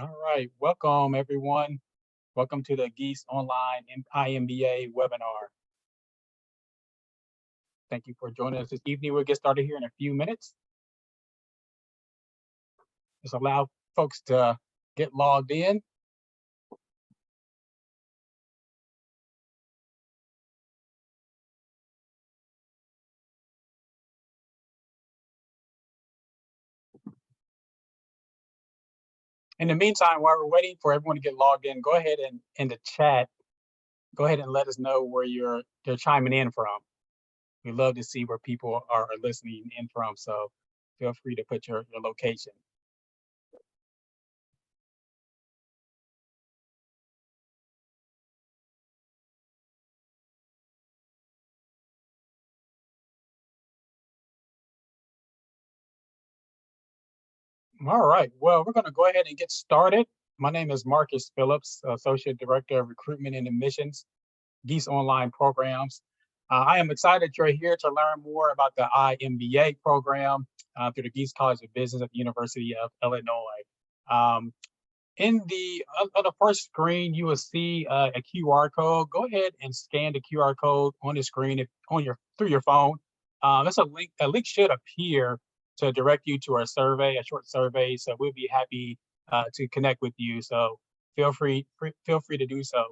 All right, welcome everyone. Welcome to the Gies Online IMBA webinar. Thank you for joining us this evening. We'll get started here in a few minutes. Just allow folks to get logged in. In the meantime, while we're waiting for everyone to get logged in, go ahead and in the chat, go ahead and let us know where you're chiming in from. We love to see where people are listening in from, so feel free to put your location. All right, well, we're going to go ahead and get started. My name is Marcus Phillips, Associate Director of Recruitment and Admissions, Gies Online Programs. I am excited you're here to learn more about the iMBA program through the Gies College of Business at the University of Illinois. On the first screen, you will see a QR code. Go ahead and scan the QR code on the screen through your phone. That's a link. A link should appear to direct you to our survey, a short survey. So we'll be happy to connect with you. So feel free to do so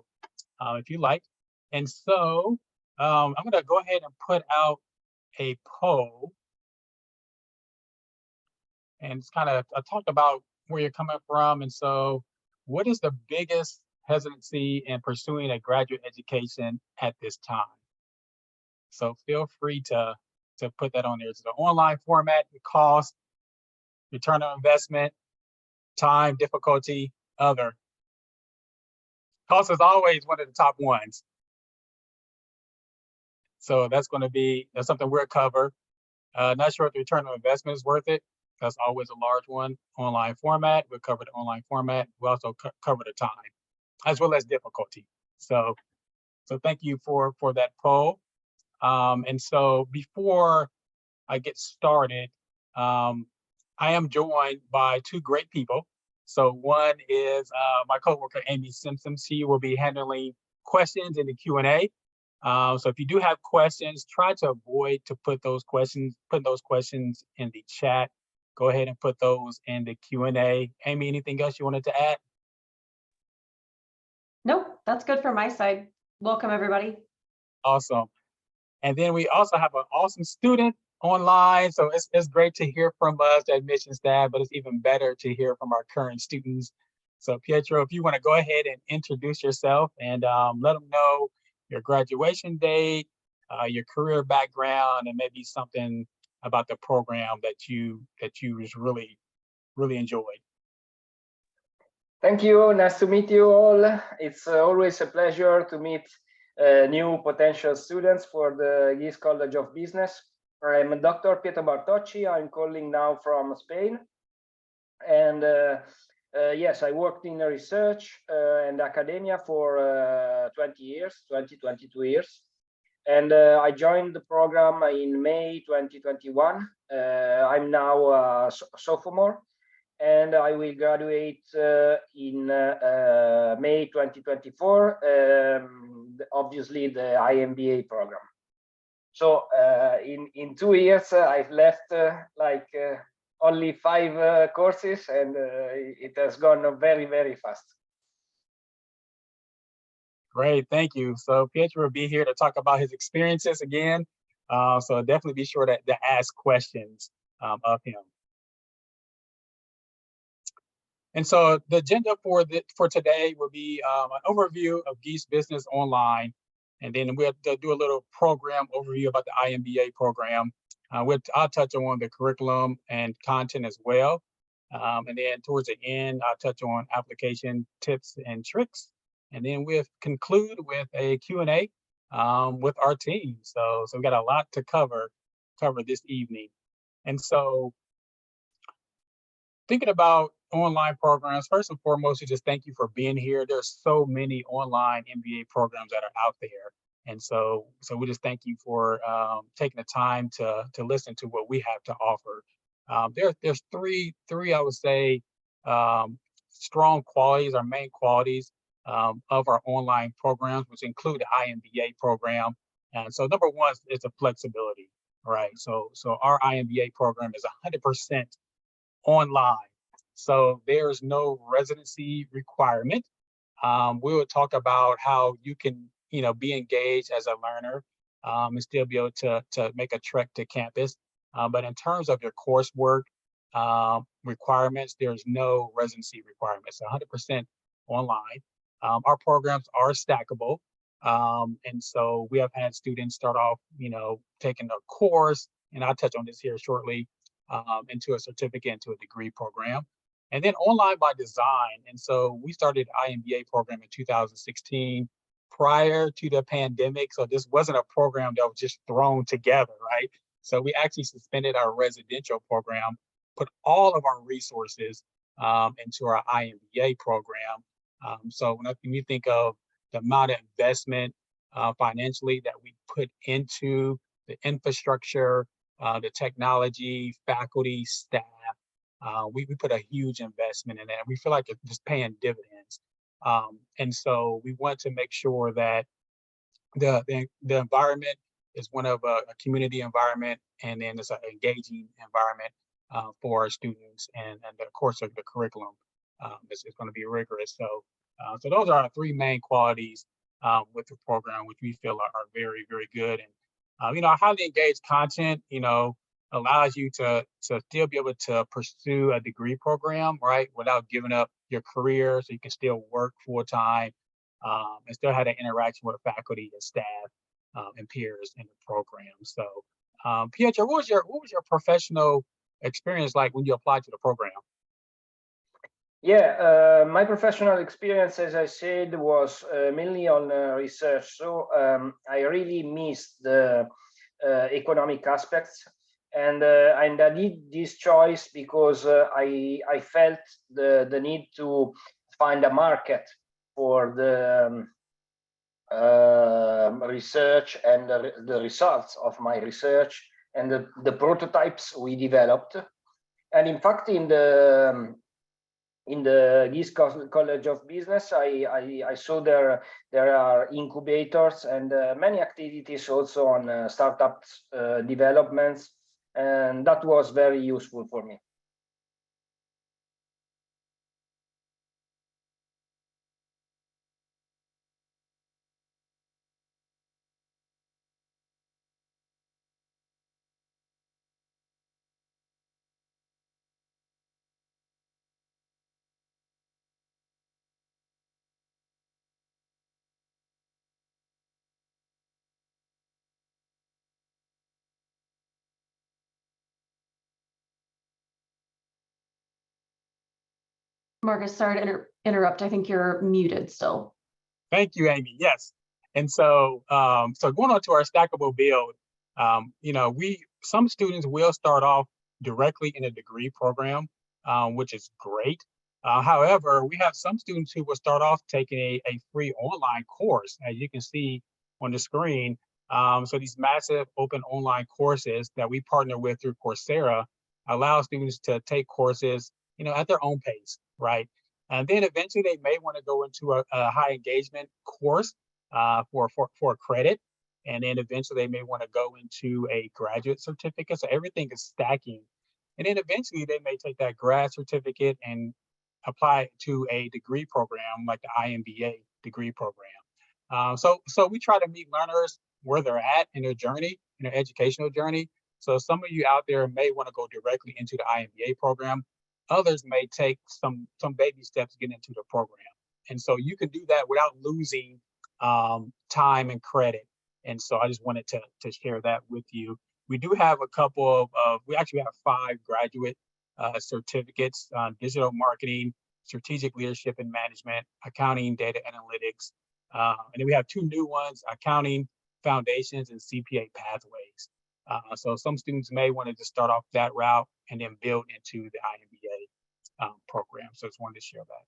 if you like. And so I'm going to go ahead and put out a poll and kind of talk about where you're coming from. And so what is the biggest hesitancy in pursuing a graduate education at this time? So feel free to put that on there. It's the online format, the cost, return on investment, time, difficulty, other. Cost is always one of the top ones. So that's something we'll cover. Not sure if the return on investment is worth it. That's always a large one. Online format, we'll cover the online format. We also cover the time, as well as difficulty. So thank you for that poll. And so before I get started, I am joined by two great people. So one is my coworker, Amy Simpson. She will be handling questions in the Q&A. So if you do have questions, try to avoid to put those questions in the chat. Go ahead and put those in the Q&A. Amy, anything else you wanted to add? Nope, that's good for my side. Welcome, everybody. Awesome. And then we also have an awesome student online. So it's great to hear from us, the admission staff, but it's even better to hear from our current students. So Pietro, if you want to go ahead and introduce yourself and let them know your graduation date, your career background, and maybe something about the program that you just really enjoyed. Thank you. Nice to meet you all. It's always a pleasure to meet new potential students for the Gies College of Business. I'm Dr. Pietro Bartocci. I'm calling now from Spain. And yes, I worked in research and academia for 22 years. And I joined the program in May 2021. I'm now a sophomore, and I will graduate in May 2024, obviously the iMBA program. So in 2 years, I've left only 5 courses, and it has gone very, very fast. Great, thank you. So Pietro will be here to talk about his experiences again. So definitely be sure to ask questions of him. And so the agenda for today will be an overview of Gies Business Online, and then we'll do a little program overview about the iMBA program. I'll touch on the curriculum and content as well. And then towards the end, I'll touch on application tips and tricks. And then we'll conclude with a Q&A with our team. So we've got a lot to cover this evening. And so thinking about online programs, first and foremost, we just thank you for being here. There's so many online MBA programs that are out there. And so we just thank you for taking the time to listen to what we have to offer. There's three, I would say, strong qualities, our main qualities of our online programs, which include the iMBA program. And so number one is the flexibility, right? So our iMBA program is 100% online. So there's no residency requirement. We will talk about how you can, be engaged as a learner and still be able to make a trek to campus. But in terms of your coursework requirements, there's no residency requirements, 100% online. Our programs are stackable. And so we have had students start off, taking a course, and I'll touch on this here shortly, into a certificate, into a degree program, and then online by design. And so we started iMBA program in 2016 prior to the pandemic. So this wasn't a program that was just thrown together, right? So we actually suspended our residential program, put all of our resources into our iMBA program. So when you think of the amount of investment financially that we put into the infrastructure, the technology, faculty, staff, we put a huge investment in that. We feel like it's paying dividends. And so we want to make sure that the environment is one of a community environment, and then it's an engaging environment for our students, and of course the curriculum is going to be rigorous. So those are our three main qualities with the program, which we feel are very, very good. And highly engaged content, allows you to still be able to pursue a degree program, right, without giving up your career, so you can still work full time and still have that interaction with faculty and staff and peers in the program. So, Pietro, what was your professional experience like when you applied to the program? Yeah, my professional experience, as I said, was mainly on research. So I really missed the economic aspects, and I did this choice because I felt the need to find a market for the research and the results of my research and the prototypes we developed. And in fact, in the Gies College of Business, I saw there are incubators and many activities also on startups developments, and that was very useful for me. Marcus, sorry to interrupt. I think you're muted still. Thank you, Amy. Yes. And so, going on to our stackable build, some students will start off directly in a degree program, which is great. However, we have some students who will start off taking a free online course, as you can see on the screen. So these massive open online courses that we partner with through Coursera allow students to take courses, at their own pace, right? And then eventually they may want to go into a high engagement course for credit. And then eventually they may want to go into a graduate certificate. So everything is stacking. And then eventually they may take that grad certificate and apply it to a degree program like the iMBA degree program. So we try to meet learners where they're at in their journey, in their educational journey. So some of you out there may want to go directly into the iMBA program. Others may take some baby steps to get into the program. And so you can do that without losing time and credit. And so I just wanted to share that with you. We do have a couple we actually have 5 graduate certificates on digital marketing, strategic leadership and management, accounting, data analytics. And then we have 2 new ones, accounting foundations and CPA pathways. So some students may want to just start off that route and then build into the iMBA program. So I just wanted to share that.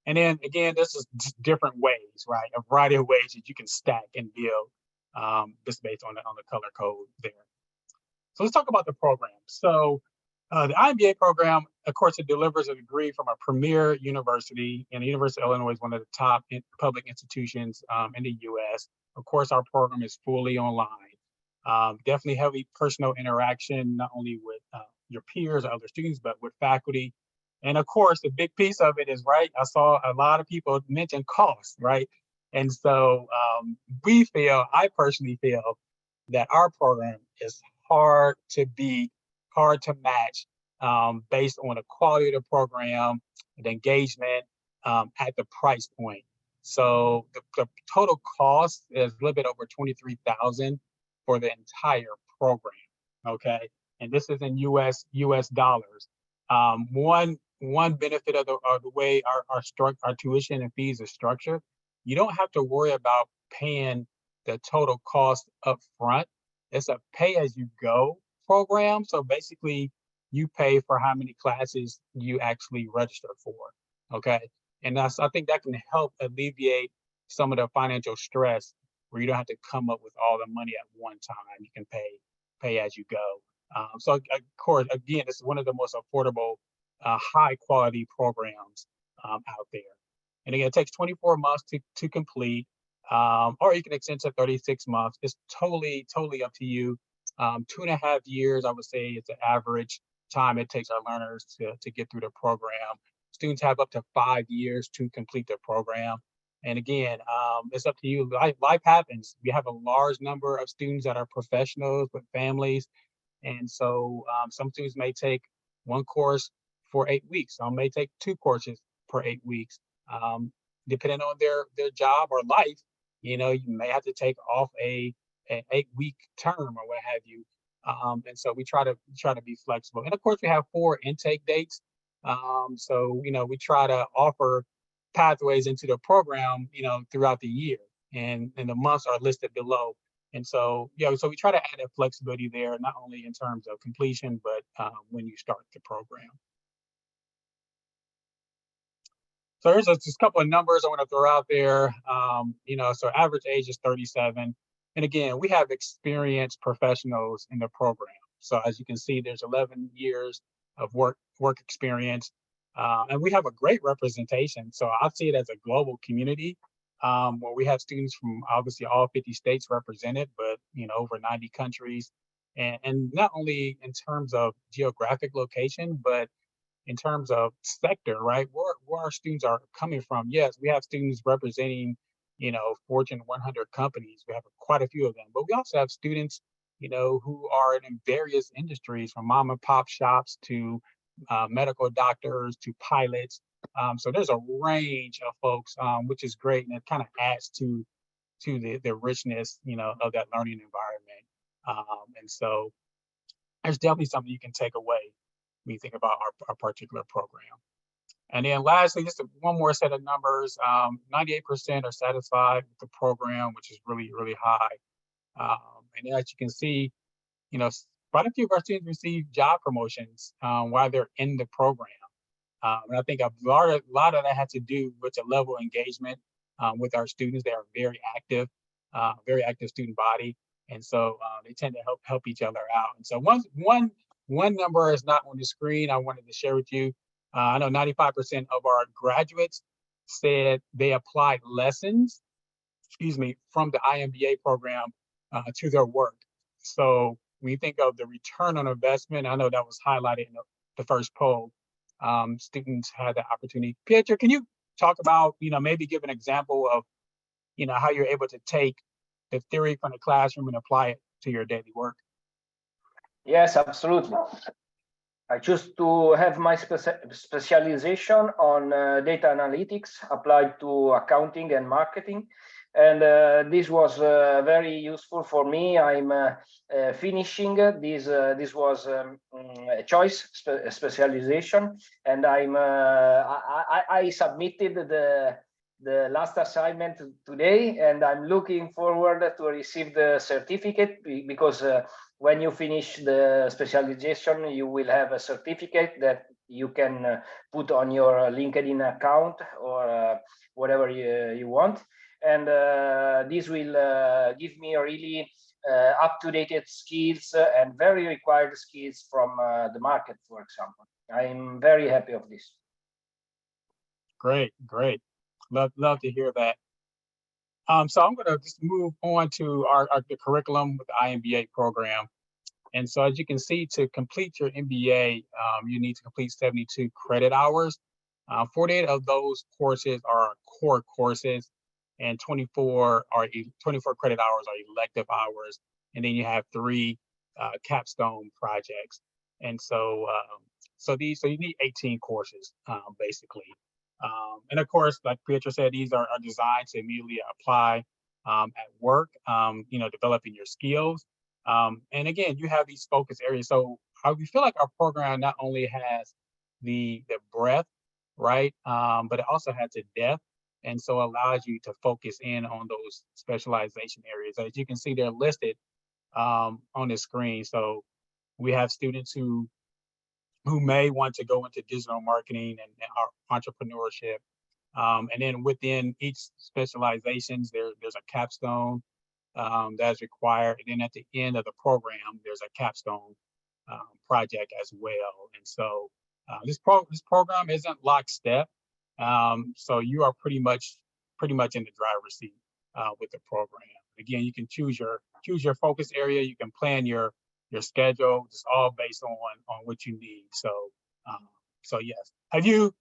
And then again, this is just different ways, right? A variety of ways that you can stack and build just based on the color code there. So let's talk about the program. So the iMBA program of course, it delivers a degree from a premier university, and the University of Illinois is one of the top public institutions in the U.S. Of course, our program is fully online. Definitely heavy personal interaction, not only with your peers or other students, but with faculty. And of course, the big piece of it is, right, I saw a lot of people mention cost, right? And so I personally feel that our program is hard to beat, hard to match, based on the quality of the program, the engagement, at the price point. So the total cost is a little bit over $23,000 for the entire program. Okay, and this is in US dollars. One benefit of the way our tuition and fees are structured, you don't have to worry about paying the total cost up front. It's a pay as you go program. So basically, you pay for how many classes you actually register for. Okay, and I think that can help alleviate some of the financial stress where you don't have to come up with all the money at one time. You can pay as you go. So of course, again, it's one of the most affordable, high quality programs out there. And again, it takes 24 months to complete, or you can extend to 36 months. It's totally up to you. 2.5 years, I would say, is the average time it takes our learners to get through the program. Students have up to 5 years to complete the program. And again, it's up to you. Life happens. We have a large number of students that are professionals with families. And so some students may take one course for 8 weeks. Some may take 2 courses per 8 weeks. Depending on their job or life, you may have to take off an 8-week term or what have you. And so we try to be flexible. And of course, we have 4 intake dates. So we try to offer pathways into the program, throughout the year, and the months are listed below. And so, so we try to add that flexibility there, not only in terms of completion, but when you start the program. So here's just a couple of numbers I want to throw out there. So average age is 37. And again, we have experienced professionals in the program. So as you can see, there's 11 years of work experience. And we have a great representation. So I see it as a global community, where we have students from obviously all 50 states represented, but over 90 countries. And not only in terms of geographic location, but in terms of sector, right? Where our students are coming from. Yes, we have students representing, Fortune 100 companies. We have quite a few of them, but we also have students, who are in various industries, from mom and pop shops to medical doctors to pilots. So there's a range of folks, which is great, and it kind of adds to the richness, of that learning environment. And so there's definitely something you can take away when you think about our particular program. And then lastly, just one more set of numbers, 98% are satisfied with the program, which is really, really high. And as you can see, quite a few of our students receive job promotions while they're in the program. And I think a lot of that had to do with the level of engagement with our students. They are very active student body. And so they tend to help each other out. And so one number is not on the screen I wanted to share with you. I know 95% of our graduates said they applied lessons, from the iMBA program to their work. So when you think of the return on investment, I know that was highlighted in the first poll. Students had the opportunity. Pietro, can you talk about, maybe give an example of, how you're able to take the theory from the classroom and apply it to your daily work? Yes, absolutely. I choose to have my specialization on data analytics applied to accounting and marketing. And this was very useful for me. I'm finishing this. This was a choice specialization, and I submitted the last assignment today, and I'm looking forward to receive the certificate, because when you finish the specialization, you will have a certificate that you can put on your LinkedIn account or whatever you want. And this will give me a really up-to-date skills and very required skills from the market, for example. I'm very happy of this. Great, great. Love to hear that. So I'm going to just move on to the curriculum with the iMBA program. And so as you can see, to complete your MBA, you need to complete 72 credit hours. 48 of those courses are core courses, and 24 credit hours are elective hours. And then you have 3 capstone projects. And so you need 18 courses basically. And of course, like Pietro said, these are designed to immediately apply at work, developing your skills. And again, you have these focus areas. So we feel like our program not only has the breadth, right, but it also has the depth. And so allows you to focus in on those specialization areas. As you can see, they're listed on the screen. So we have students who may want to go into digital marketing and entrepreneurship. And then within each specializations, there's a capstone that's required. And then at the end of the program, there's a capstone project as well. And so this program isn't lockstep. So you are pretty much in the driver's seat with the program. Again, you can choose your focus area. You can plan your schedule, just all based on what you need. So yes. Have you,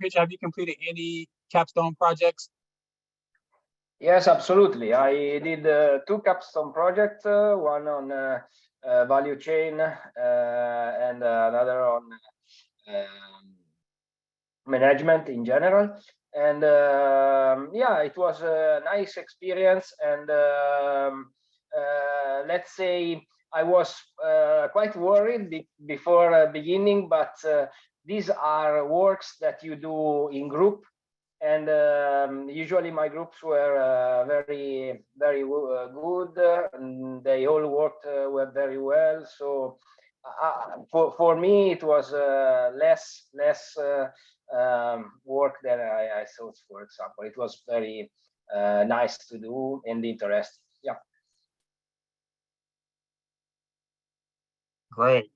Peter, have you completed any capstone projects? Yes, absolutely. I did 2 capstone projects, one on value chain and another on management in general. And yeah, it was a nice experience. And let's say I was quite worried before beginning, but these are works that you do in group. And usually my groups were very good, and they all worked very well. So for me, it was less work than I thought. For example, it was very nice to do and interesting. Yeah. Great.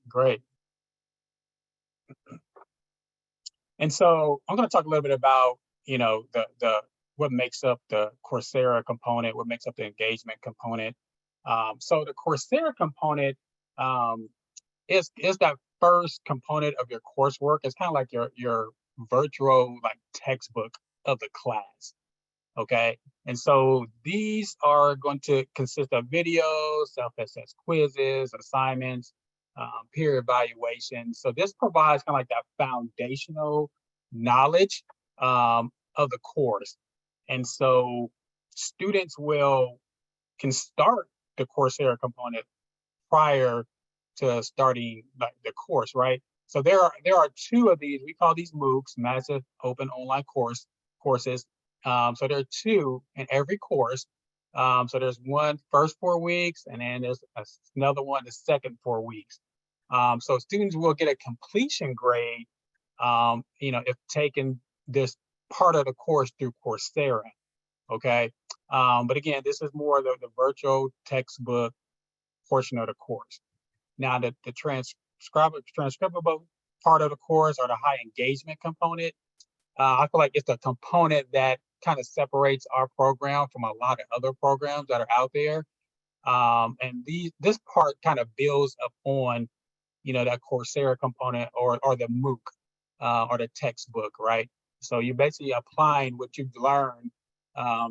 And so I'm going to talk a little bit about, the what makes up the Coursera component, what makes up the engagement component. So the Coursera component is that first component of your coursework. It's kind of like your virtual textbook of the class. Okay. And so these are going to consist of videos, self-assessed quizzes, assignments, peer evaluation. So this provides kind of like that foundational knowledge of the course. And so students can start the Coursera component prior to starting the course, right? So there are 2 of these. We call these MOOCs, Massive Open Online Courses. So there are 2 in every course. So there's one first 4 weeks, and then there's another one the second 4 weeks. So students will get a completion grade, if taking this part of the course through Coursera. Okay. But again, this is more the virtual textbook portion of the course. Now, the transcribable part of the course, or the high engagement component, I feel like it's the component that kind of separates our program from a lot of other programs that are out there. And this part kind of builds upon, that Coursera component or the MOOC or the textbook, right? So you're basically applying what you've learned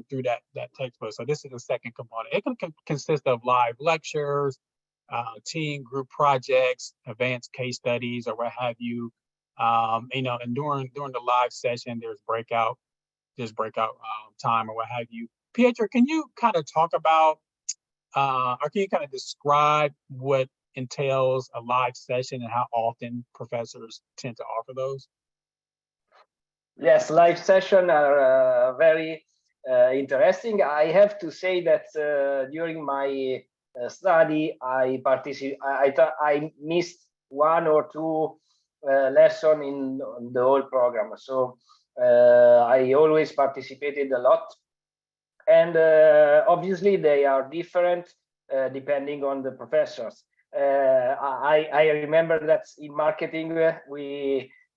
through that textbook. So this is the second component. It can consist of live lectures, team group projects, advanced case studies, or what have you. And during the live session, there's breakout time or what have you. Pietro, can you kind of talk about, or can you kind of describe what entails a live session and how often professors tend to offer those? Yes, live sessions are very interesting. I have to say that during my study, I missed 1 or 2 lessons in the whole program. So I always participated a lot, and obviously they are different depending on the professors. I remember that in marketing,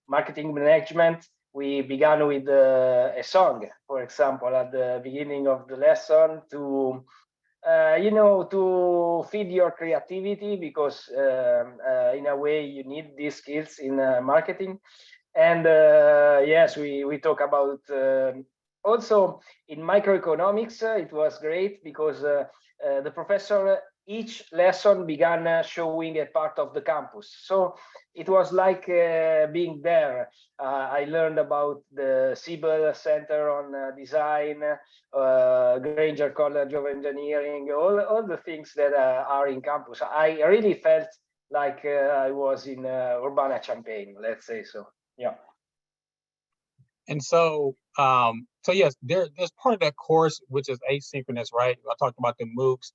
marketing management, we began with a song, for example, at the beginning of the lesson to to feed your creativity, because in a way you need these skills in marketing. And yes, we talk about also in microeconomics. It was great because the professor, each lesson began showing a part of the campus. So it was like being there. I learned about the Siebel Center on Design, Granger College of Engineering, all the things that are in campus. I really felt like I was in Urbana-Champaign, let's say so. Yeah. And so, so yes, there's part of that course which is asynchronous, right? I talked about the MOOCs,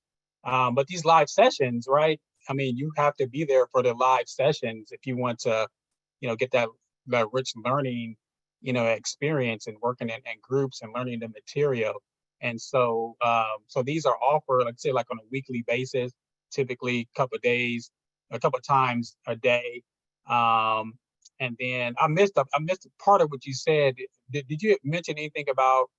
but these live sessions, right? I mean, you have to be there for the live sessions if you want to, get that rich learning, experience and working in groups and learning the material. And so, so these are offered, like say, like on a weekly basis, typically a couple of days, a couple of times a day. And then I missed part of what you said. Did you mention anything about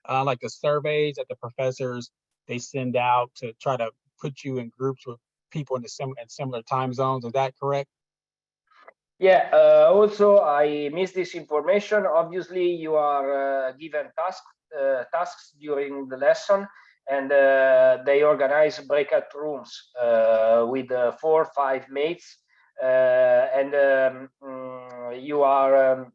like the surveys that the professors they send out to try to put you in groups with people in similar time zones? Is that correct? Yeah. Also, I missed this information. Obviously, you are given tasks during the lesson, and they organize breakout rooms with 4 or 5 mates. And you are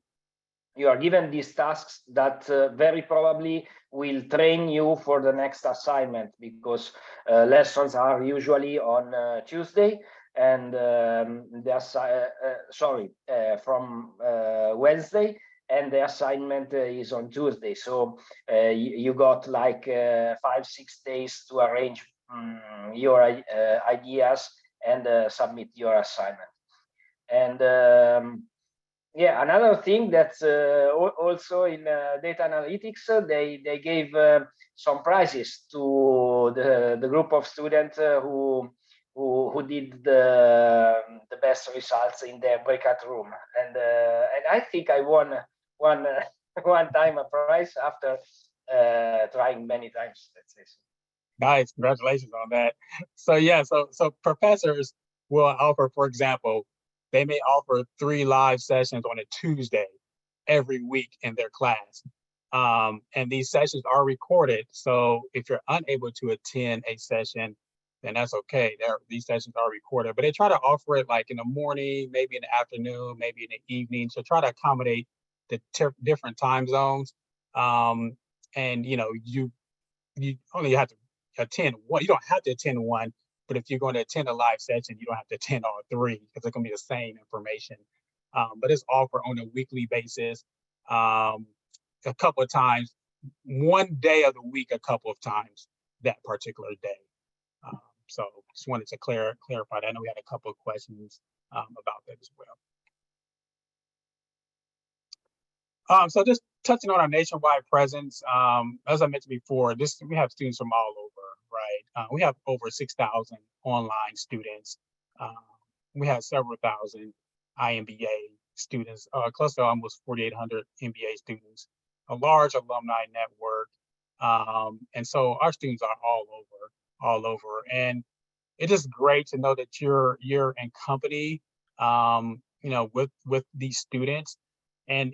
given these tasks that very probably will train you for the next assignment, because lessons are usually on Tuesday, and from Wednesday, and the assignment is on Tuesday. So you got like 5-6 days to arrange your ideas and submit your assignment. And yeah, another thing that's also in data analytics, they gave some prizes to the group of students who did the best results in the breakout room, and I think I won one time a prize after trying many times. Let's say so. Nice, congratulations on that. So yeah, so professors will offer, for example, they may offer 3 live sessions on a Tuesday every week in their class. And these sessions are recorded. So if you're unable to attend a session, then that's okay. These sessions are recorded, but they try to offer it like in the morning, maybe in the afternoon, maybe in the evening. So try to accommodate the different time zones. And you only have to attend one. You don't have to attend one, but if you're going to attend a live session, you don't have to attend all 3 because it's going to be the same information. But it's offered on a weekly basis, a couple of times, one day of the week, a couple of times that particular day. So just wanted to clarify that. I know we had a couple of questions about that as well. So just touching on our nationwide presence, as I mentioned before, we have students from all over, right? We have over 6,000 online students. We have several thousand iMBA students, close to almost 4,800 MBA students, a large alumni network. And so our students are all over. And it is great to know that you're in company, with these students. And,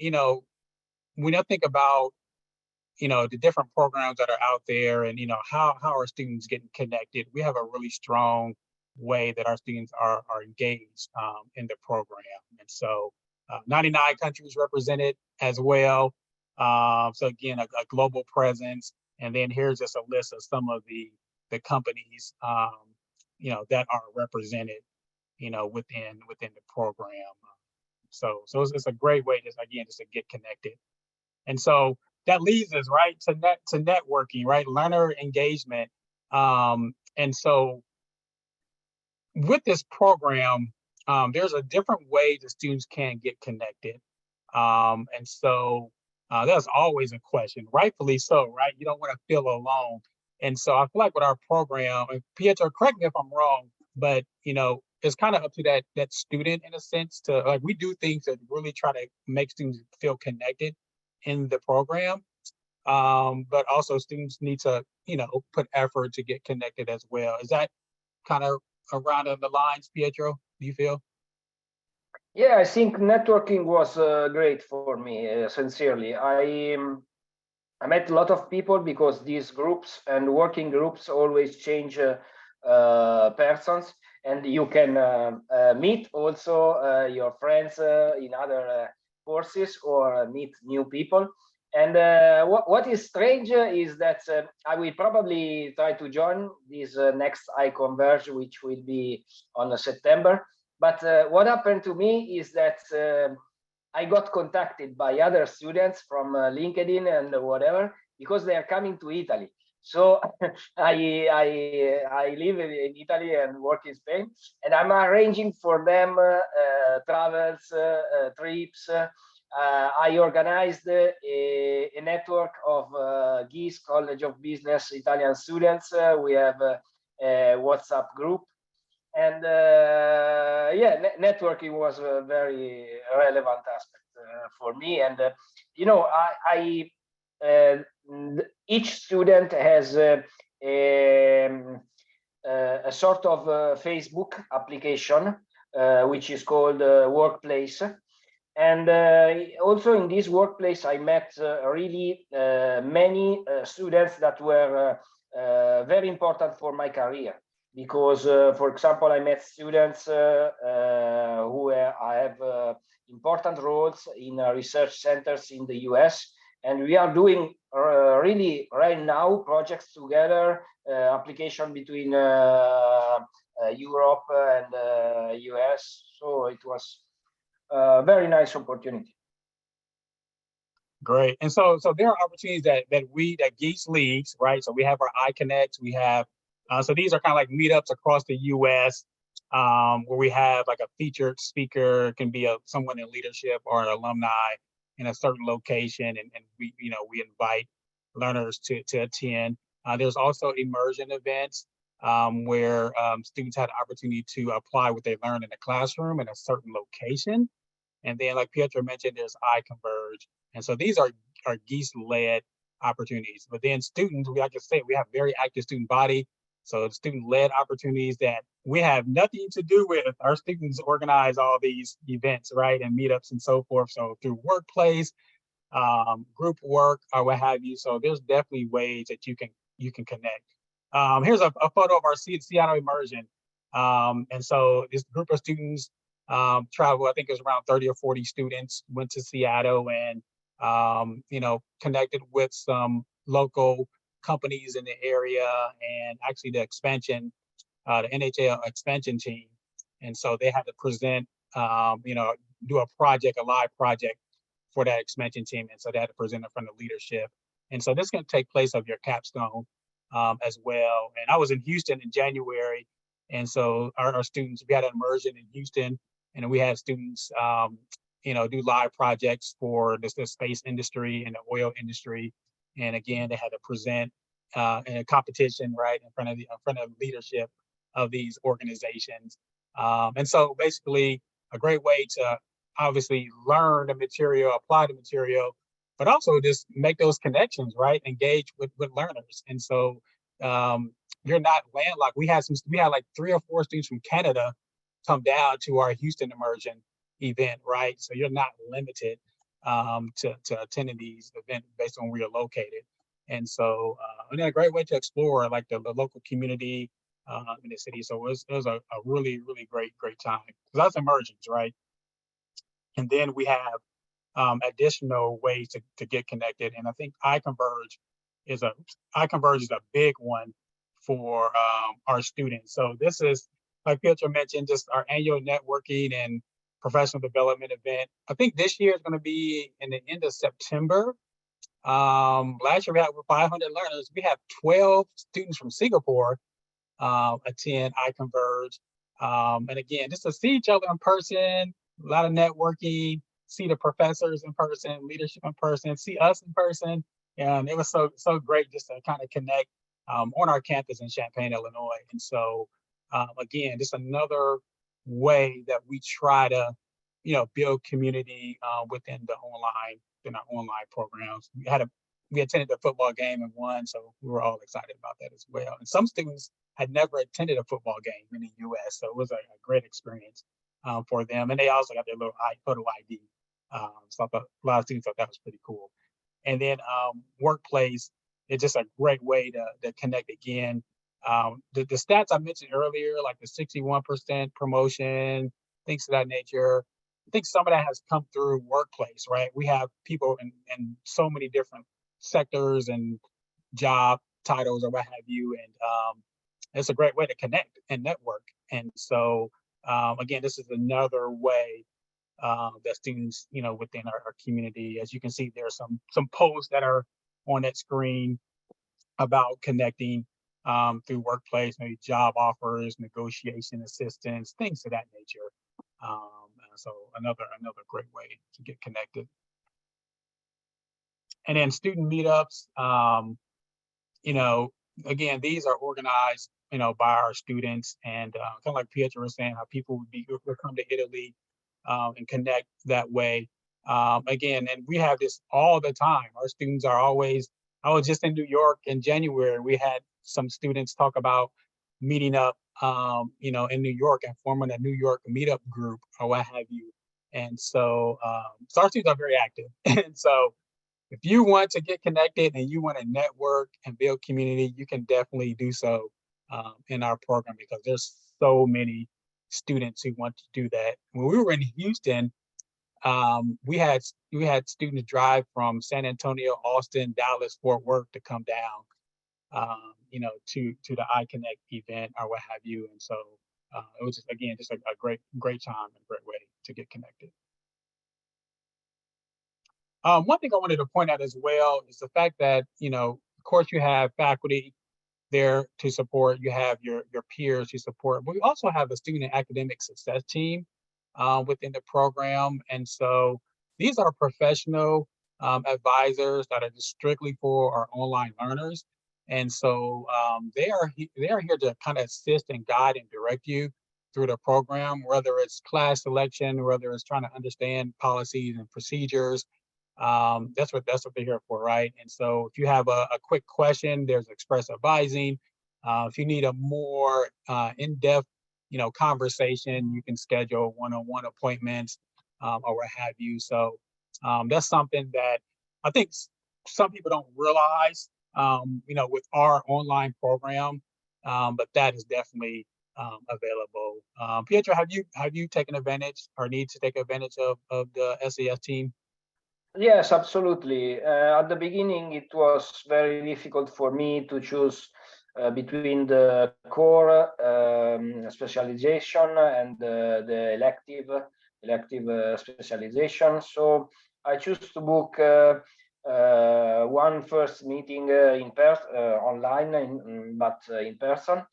when I think about, the different programs that are out there and, how are students getting connected, we have a really strong way that our students are engaged in the program. And so 99 countries represented as well. So again, a global presence. And then here's just a list of some of the companies, that are represented, within the program. So it's a great way just to get connected. And so that leads us right to networking, right? Learner engagement. And so with this program, there's a different way the students can get connected. And so that's always a question, rightfully so, right? You don't want to feel alone. And so I feel like with our program, and Pietro, correct me if I'm wrong, but it's kind of up to that student in a sense to like, we do things that really try to make students feel connected in the program. But also students need to, put effort to get connected as well. Is that kind of around the lines, Pietro, do you feel? Yeah, I think networking was great for me, sincerely. I met a lot of people because these groups and working groups always change persons, and you can meet also your friends in other courses or meet new people. And what is strange is that I will probably try to join this next iConverge, which will be on September. But what happened to me is that I got contacted by other students from LinkedIn and whatever, because they are coming to Italy. So I live in Italy and work in Spain, and I'm arranging for them travels, trips. I organized a network of Gies College of Business Italian students. We have a WhatsApp group. And yeah, networking was a very relevant aspect for me. And each student has a sort of Facebook application which is called Workplace. And also in this workplace, I met really many students that were very important for my career. Because, for example, I met students who I have important roles in research centers in the US, and we are doing really right now projects together, application between Europe and US. So it was a very nice opportunity. Great. And so there are opportunities that Gies leads, right? So we have our iConnect, we have so these are kind of like meetups across the U.S. Where we have like a featured speaker. It can be someone in leadership or an alumni in a certain location, and we invite learners to attend. There's also immersion events where students had the opportunity to apply what they learned in the classroom in a certain location. And then, like Pietro mentioned, there's iConverge, and so these are Gies-led opportunities. But then students, like I said, we have very active student body. So student-led opportunities that we have nothing to do with. Our students organize all these events, right, and meetups and so forth. So through workplace, group work, or what have you. So there's definitely ways that you can connect. Here's a photo of our Seattle immersion, and so this group of students travel. I think it was around 30 or 40 students went to Seattle and connected with some local companies in the area, and actually the NHL expansion team. And so they had to present, do a live project for that expansion team. And so they had to present in front of leadership. And so this can take place of your capstone as well. And I was in Houston in January. And so our students, we had an immersion in Houston, and we had students, do live projects for the space industry and the oil industry. And again, they had to present in a competition, right, in front of leadership of these organizations. And so basically a great way to obviously learn the material, apply the material, but also just make those connections, right? Engage with learners. And so you're not landlocked. We had like 3 or 4 students from Canada come down to our Houston immersion event, right? So you're not limited to attending these events based on where you're located. And so a great way to explore like the local community in the city. So it was a really, really great time. So that's immersions, right? And then we have additional ways to get connected. And I think iConverge is a big one for our students. So this is, like Pietro mentioned, just our annual networking and professional development event. I think this year is going to be in the end of September. Last year we had over 500 learners. We have 12 students from Singapore attend iConverge. And again, just to see each other in person, a lot of networking, see the professors in person, leadership in person, see us in person. And it was so great just to kind of connect on our campus in Champaign, Illinois. And so again, just another way that we try to, build community within our online programs. We attended the football game and won, so we were all excited about that as well. And some students had never attended a football game in the U.S., so it was a great experience for them. And they also got their little photo ID. So I thought a lot of students thought that was pretty cool. And then workplace is just a great way to connect again. The stats I mentioned earlier, like the 61% promotion, things of that nature, I think some of that has come through workplace, right? We have people in so many different sectors and job titles or what have you. And it's a great way to connect and network. And so, again, this is another way that students, within our community, as you can see, there's some posts that are on that screen about connecting through workplace, maybe job offers, negotiation assistance, things of that nature. So another great way to get connected. And then student meetups, again, these are organized, by our students, and kind of like Pietro was saying, how people would come to Italy and connect that way. Again, and we have this all the time. Our students are always, I was just in New York in January. We had some students talk about meeting up, in New York and forming a New York meetup group or what have you. And so, so our students are very active. And so if you want to get connected and you want to network and build community, you can definitely do so in our program, because there's so many students who want to do that. When we were in Houston, we had students drive from San Antonio, Austin, Dallas, Fort Worth to come down, to the iConnect event or what have you. And so it was just a great time and a great way to get connected. One thing I wanted to point out as well is the fact that, of course, you have faculty there to support, you have your peers to support, but we also have a student academic success team within the program. And so these are professional advisors that are just strictly for our online learners. And so they are here to kind of assist and guide and direct you through the program, whether it's class selection, whether it's trying to understand policies and procedures. That's what they're here for, right? And so if you have a quick question, there's express advising. If you need a more in-depth, conversation, you can schedule one-on-one appointments or what have you. So that's something that I think some people don't realize, with our online program, but that is definitely available. Pietro, have you taken advantage or need to take advantage of the SES team? Yes, absolutely. At the beginning, it was very difficult for me to choose between the core specialization and the elective specialization. So I choose to book one first meeting online, but in person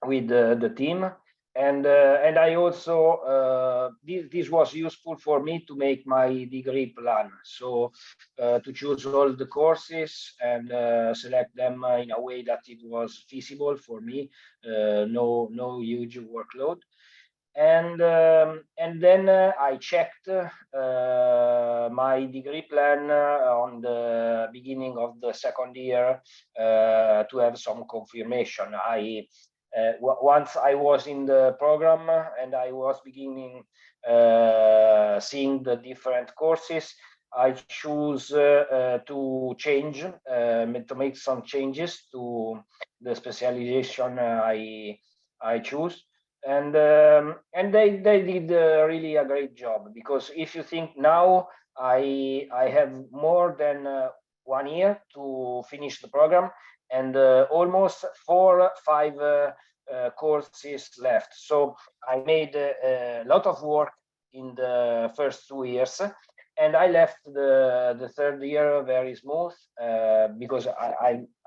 with the team. And I also this was useful for me to make my degree plan. So to choose all the courses and select them in a way that it was feasible for me, no huge workload. And then I checked my degree plan on the beginning of the second year to have some confirmation. Once I was in the program and I was beginning seeing the different courses, I choose to change, to make some changes to the specialization I choose. And they did really a great job, because if you think now, I have more than 1 year to finish the program, and almost 4 or 5 courses left. So I made a lot of work in the first 2 years, and I left the third year very smooth, because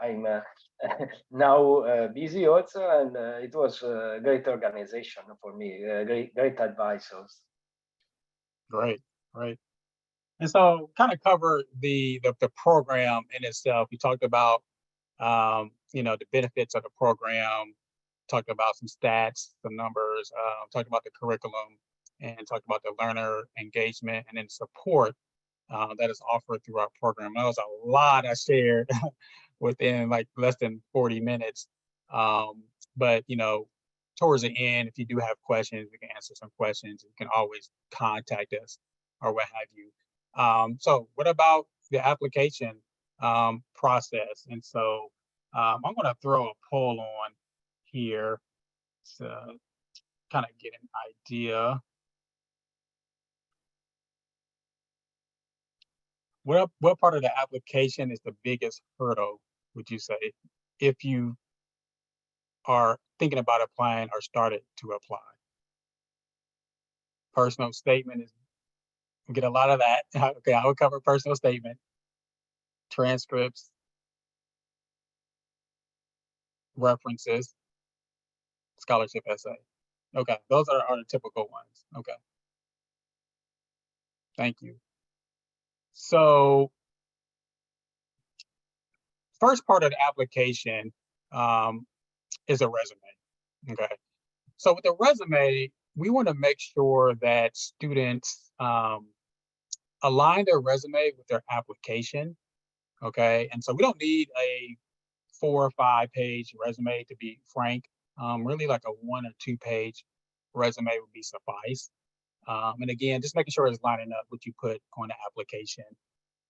I'm now busy also, and it was a great organization for me, great advisors. Great. And so kind of cover the program in itself. You talked about, the benefits of the program, talked about some stats, some numbers, talked about the curriculum, and talked about the learner engagement and then support that is offered through our program. That was a lot I shared within like less than 40 minutes. But towards the end, if you do have questions, we can answer some questions. You can always contact us or what have you. So what about the application process? And so I'm going to throw a poll on here to kind of get an idea. What part of the application is the biggest hurdle, would you say, if you are thinking about applying or started to apply? Personal statement is, we get a lot of that. Okay, I will cover personal statement, transcripts, references, scholarship essay. Okay, those are the typical ones. Okay, thank you. So first part of the application is a resume. Okay, so with the resume, we want to make sure that students align their resume with their application. Okay, and so we don't need a 4 or 5 page resume, to be frank. Really like a 1 or 2 page resume would be suffice. And again, just making sure it's lining up what you put on the application.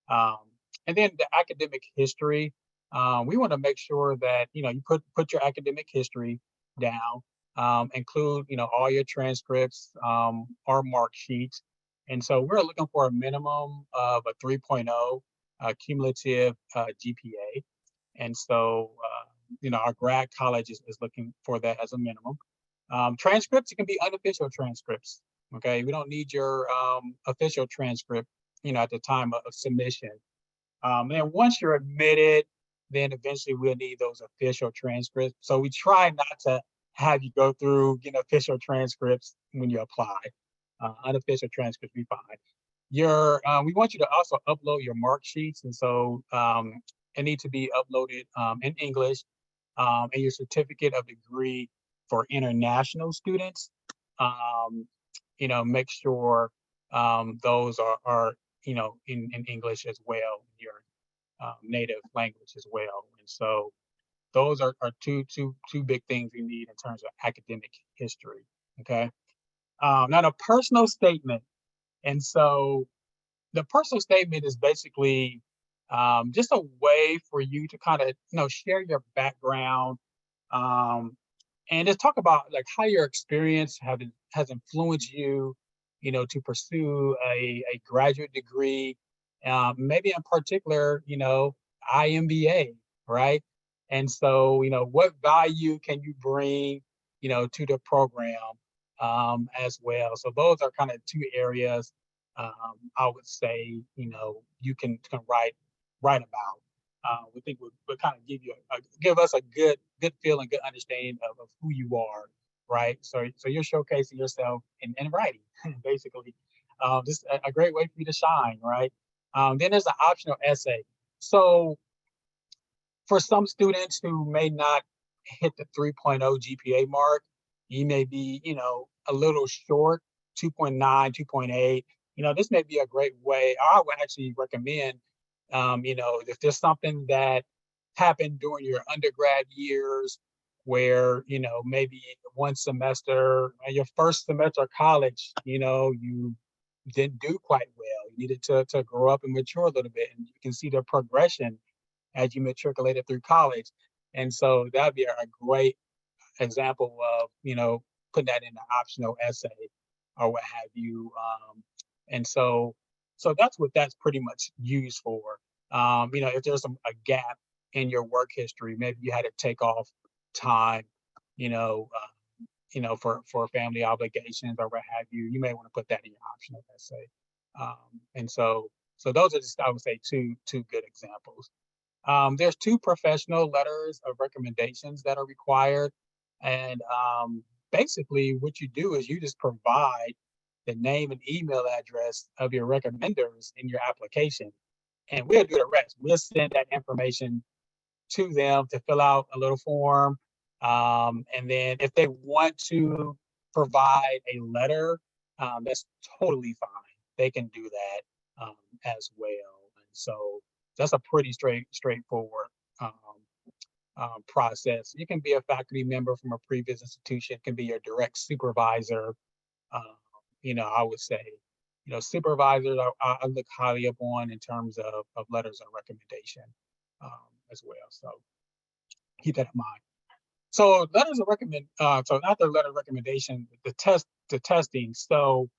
And then the academic history, we want to make sure that you put your academic history down, include all your transcripts or mark sheets. And so we're looking for a minimum of a 3.0 cumulative GPA. And so our grad college is looking for that as a minimum. Transcripts, it can be unofficial transcripts. Okay, we don't need your official transcript at the time of submission. And once you're admitted, then eventually we'll need those official transcripts. So we try not to have you go through official transcripts when you apply. Unofficial transcripts be fine. We want you to also upload your mark sheets, and so it needs to be uploaded in English, and your certificate of degree for international students. Make sure those are in English as well, your native language as well. And so those are two big things we need in terms of academic history. Okay. Now the personal statement. And so the personal statement is basically just a way for you to kind of share your background, and just talk about like how your experience has influenced you to pursue a graduate degree, maybe in particular IMBA, right? And so what value can you bring to the program as well? So those are kind of 2 areas I would say you can write about. We think would kind of give us a good feel and good understanding of who you are, right? So you're showcasing yourself in writing, basically. Just a great way for you to shine, right? Then there's an optional essay. So for some students who may not hit the 3.0 GPA mark, you may be a little short, 2.9, 2.8. This may be a great way. I would actually recommend if there's something that happened during your undergrad years where maybe one semester, your first semester of college, you didn't do quite well. You needed to grow up and mature a little bit, and you can see the progression as you matriculated through college. And so that'd be a great example of putting that in the optional essay or what have you. And so that's what that's pretty much used for. If there's a gap in your work history, maybe you had to take off time, for family obligations or what have you, you may want to put that in your optional essay. And so those are just, I would say, two good examples. There's 2 professional letters of recommendations that are required. And basically what you do is you just provide the name and email address of your recommenders in your application, and we'll do the rest. We'll send that information to them to fill out a little form, And then if they want to provide a letter, that's totally fine. They can do that as well. And so that's a pretty straightforward process. You can be a faculty member from a previous institution, can be your direct supervisor. I would say, supervisors I look highly upon in terms of letters of recommendation as well. So keep that in mind. So letters of so after letter of recommendation, the testing. So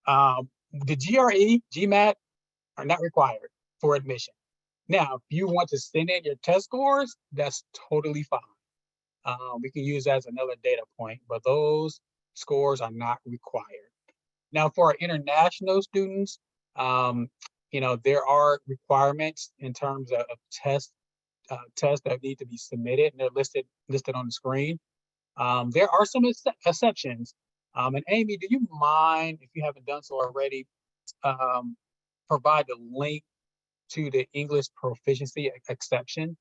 the GRE, GMAT are not required for admission. Now, if you want to send in your test scores, that's totally fine. We can use that as another data point, but those scores are not required. Now, for our international students, there are requirements in terms of tests that need to be submitted, and they're listed on the screen. There are some exceptions. And Amy, do you mind, if you haven't done so already, provide the link to the English proficiency exception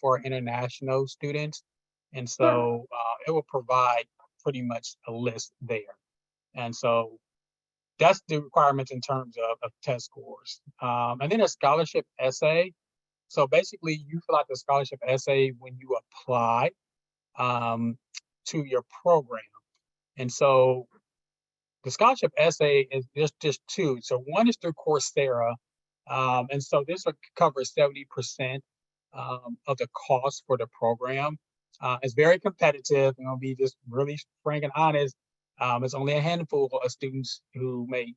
for international students? And so it will provide pretty much a list there. And so that's the requirements in terms of test scores. And then a scholarship essay. So basically you fill out the scholarship essay when you apply to your program. And so the scholarship essay is just two. So one is through Coursera. And so this will cover 70% of the cost for the program. It's very competitive, and I'll be just really frank and honest. It's only a handful of students who may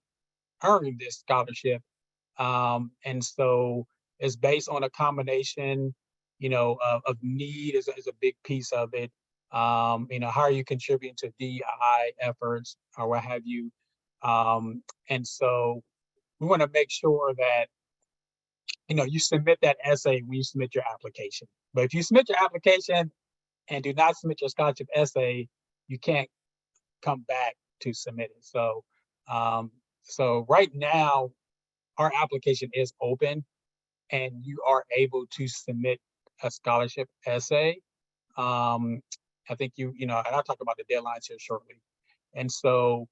earn this scholarship. And so it's based on a combination, of need is a big piece of it. How are you contributing to DEI efforts or what have you? And so we want to make sure that, you submit that essay when you submit your application. But if you submit your application and do not submit your scholarship essay, you can't come back to submit it. So right now, our application is open and you are able to submit a scholarship essay. I think and I'll talk about the deadlines here shortly. And so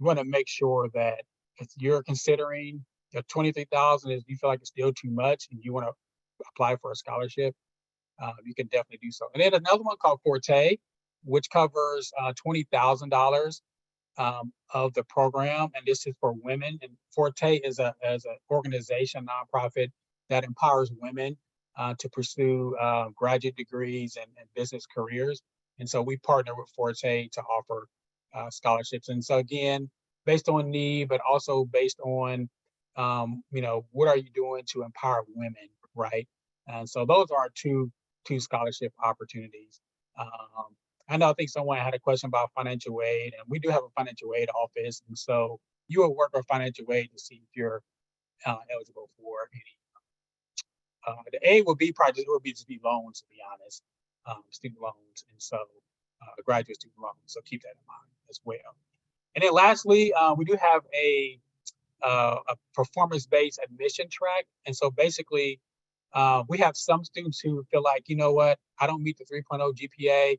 we want to make sure that if you're considering the 23,000 is you feel like it's still too much and you want to apply for a scholarship, you can definitely do so. And then another one called Forte, which covers $20,000 of the program, and this is for women. And Forte is an organization, nonprofit that empowers women to pursue graduate degrees and business careers. And so we partner with Forte to offer scholarships. And so again, based on need, but also based on what are you doing to empower women, right? And so those are two scholarship opportunities. I think someone had a question about financial aid, and we do have a financial aid office. And so you will work with financial aid to see if you're eligible for any. The aid will be just be loans, to be honest, student loans, and so graduate student loans. So keep that in mind as well. And then lastly, we do have a performance-based admission track. And so basically, we have some students who feel like, you know what, I don't meet the 3.0 GPA.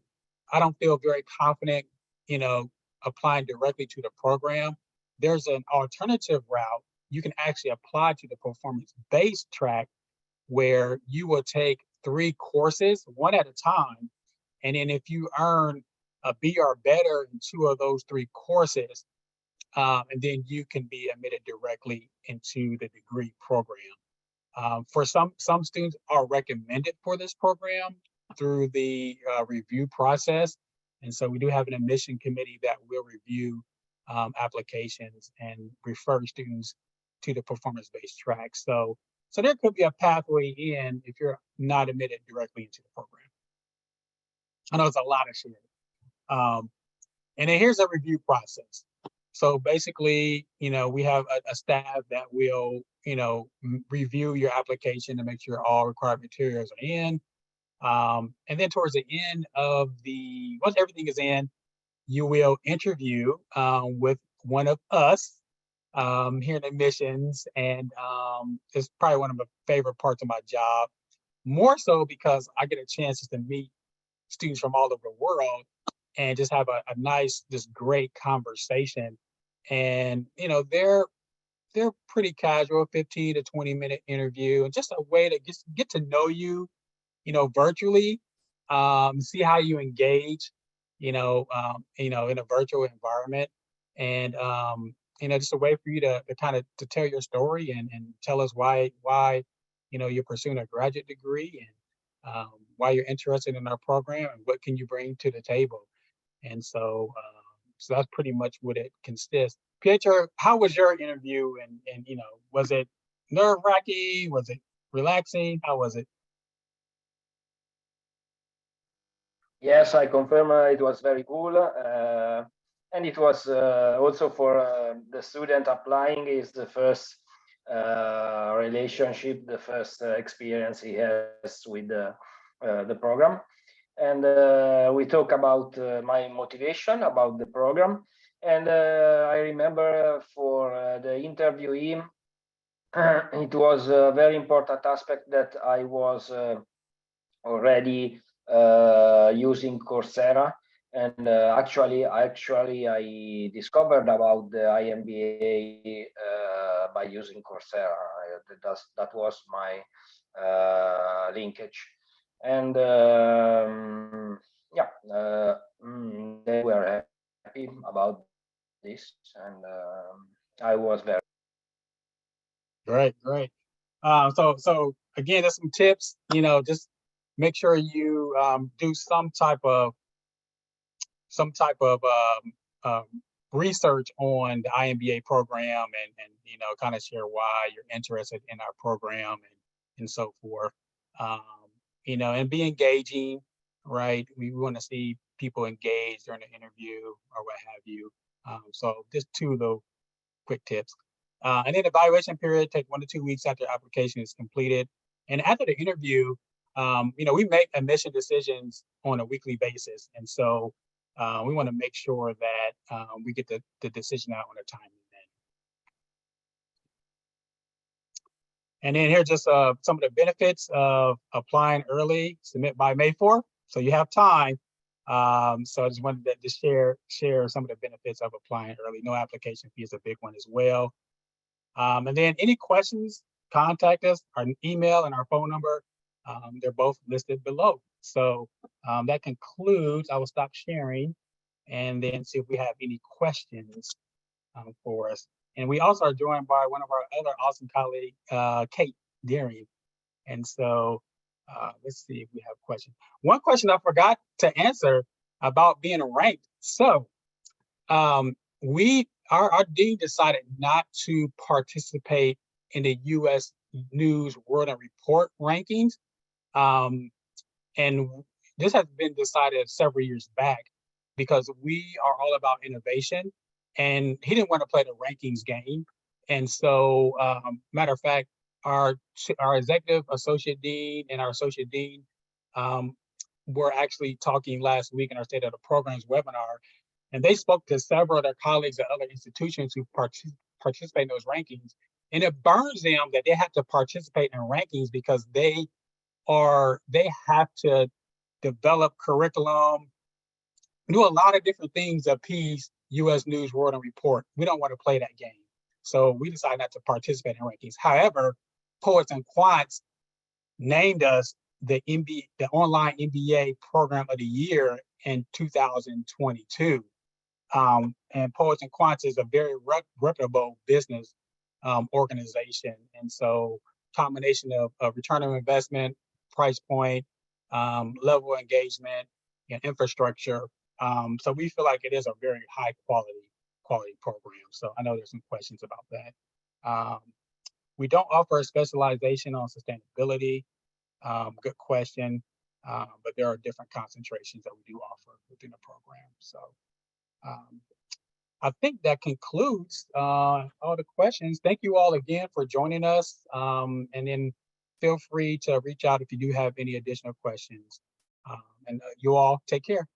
I don't feel very confident, applying directly to the program. There's an alternative route. You can actually apply to the performance-based track where you will take 3 courses, one at a time. And then if you earn a B or better in 2 of those 3 courses, and then you can be admitted directly into the degree program. For some students are recommended for this program through the review process. And so we do have an admission committee that will review applications and refer students to the performance-based track. So there could be a pathway in if you're not admitted directly into the program. I know it's a lot of shit. And then here's a review process. So basically, we have a staff that will, review your application to make sure all required materials are in. And then towards the end of once everything is in, you will interview with one of us here in admissions. And it's probably one of my favorite parts of my job, more so because I get a chance to meet students from all over the world and just have a nice, just great conversation. And, you know, they're pretty casual, 15 to 20-minute interview, and just a way to just get to know you, you know, virtually, see how you engage, you know, in a virtual environment. And, you know, just a way for you to kind of to tell your story and tell us why, you know, you're pursuing a graduate degree, and why you're interested in our program and what can you bring to the table. And so, so that's pretty much what it consists. Pietro, how was your interview? And you know, was it nerve-wracking? Was it relaxing? How was it? Yes, I confirm it was very cool. And it was also for the student applying is the first relationship, the first experience he has with the program. And we talk about my motivation about the program. And I remember for the interviewee, it was a very important aspect that I was already using Coursera. And actually, I discovered about the iMBA by using Coursera. That was my linkage. And yeah, they were happy about this, and I was very Great. So again, there's some tips. You know, just make sure you do some type of research on the iMBA program, and you know, kind of share why you're interested in our program and so forth. You know, and be engaging, right? We want to see people engage during the interview or what have you. So just two of those quick tips. And then evaluation period take 1 to 2 weeks after application is completed. And after the interview, you know, we make admission decisions on a weekly basis. And so we want to make sure that we get the decision out on a timely manner. And then here's just some of the benefits of applying early. Submit by May 4th, so you have time. So I just wanted to share some of the benefits of applying early. No application fee is a big one as well. And then any questions, contact us. Our email and our phone number, they're both listed below. So that concludes. I will stop sharing and then see if we have any questions for us. And we also are joined by one of our other awesome colleagues, Kate Deering. And so let's see if we have questions. One question I forgot to answer about being ranked. So our dean decided not to participate in the U.S. News World and Report rankings. And this has been decided several years back because we are all about innovation, and he didn't want to play the rankings game. And so, matter of fact, our executive associate dean and our associate dean were actually talking last week in our State of the Programs webinar, and they spoke to several of their colleagues at other institutions who participate in those rankings. And it burns them that they have to participate in rankings because they have to develop curriculum, do a lot of different things to appease U.S. News, World, and Report. We don't want to play that game. So we decided not to participate in rankings. However, Poets and Quants named us the online MBA Program of the Year in 2022. And Poets and Quants is a very reputable business organization. And so combination of return on investment, price point, level of engagement, and infrastructure. So we feel like it is a very high quality program. So I know there's some questions about that. We don't offer a specialization on sustainability. Good question. But there are different concentrations that we do offer within the program. So I think that concludes all the questions. Thank you all again for joining us. And then feel free to reach out if you do have any additional questions. And you all take care.